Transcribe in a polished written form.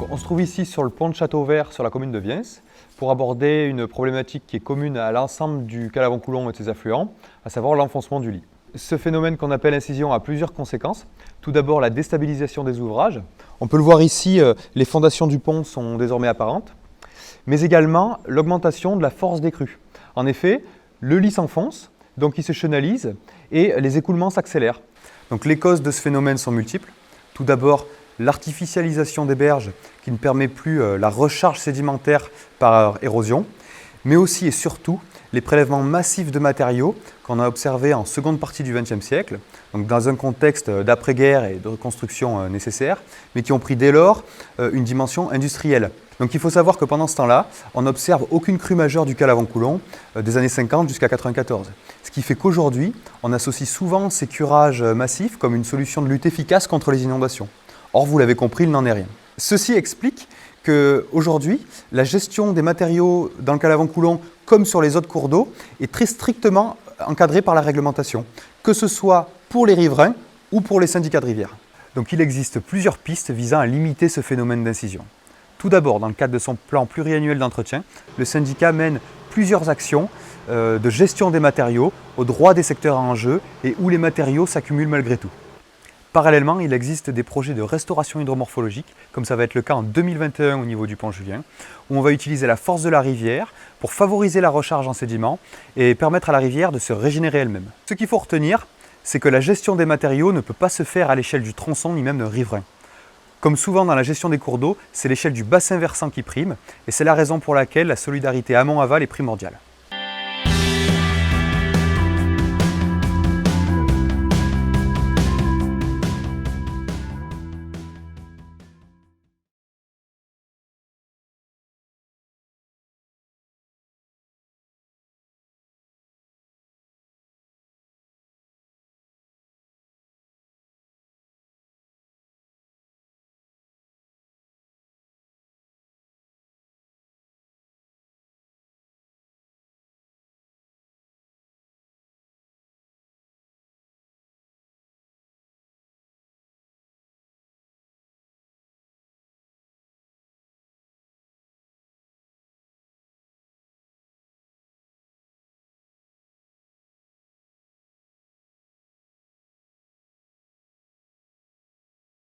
On se trouve ici sur le pont de Châteauvert sur la commune de Viens pour aborder une problématique qui est commune à l'ensemble du Calavant-Coulon et de ses affluents, à savoir l'enfoncement du lit. Ce phénomène qu'on appelle incision a plusieurs conséquences. Tout d'abord la déstabilisation des ouvrages. On peut le voir ici, les fondations du pont sont désormais apparentes, mais également l'augmentation de la force des crues. En effet, le lit s'enfonce, donc il se chenalise et les écoulements s'accélèrent. Donc les causes de ce phénomène sont multiples. Tout d'abord, l'artificialisation des berges qui ne permet plus la recharge sédimentaire par érosion, mais aussi et surtout les prélèvements massifs de matériaux qu'on a observés en seconde partie du XXe siècle, donc dans un contexte d'après-guerre et de reconstruction nécessaire, mais qui ont pris dès lors une dimension industrielle. Donc il faut savoir que pendant ce temps-là, on n'observe aucune crue majeure du Calavant-Coulon des années 50 jusqu'à 94. Ce qui fait qu'aujourd'hui, on associe souvent ces curages massifs comme une solution de lutte efficace contre les inondations. Or, vous l'avez compris, il n'en est rien. Ceci explique qu'aujourd'hui, la gestion des matériaux dans le Calavant-Coulon, comme sur les autres cours d'eau, est très strictement encadrée par la réglementation, que ce soit pour les riverains ou pour les syndicats de rivière. Donc il existe plusieurs pistes visant à limiter ce phénomène d'incision. Tout d'abord, dans le cadre de son plan pluriannuel d'entretien, le syndicat mène plusieurs actions de gestion des matériaux au droit des secteurs en jeu et où les matériaux s'accumulent malgré tout. Parallèlement, il existe des projets de restauration hydromorphologique, comme ça va être le cas en 2021 au niveau du pont Julien, où on va utiliser la force de la rivière pour favoriser la recharge en sédiments et permettre à la rivière de se régénérer elle-même. Ce qu'il faut retenir, c'est que la gestion des matériaux ne peut pas se faire à l'échelle du tronçon ni même d'un riverain. Comme souvent dans la gestion des cours d'eau, c'est l'échelle du bassin versant qui prime, et c'est la raison pour laquelle la solidarité amont-aval est primordiale.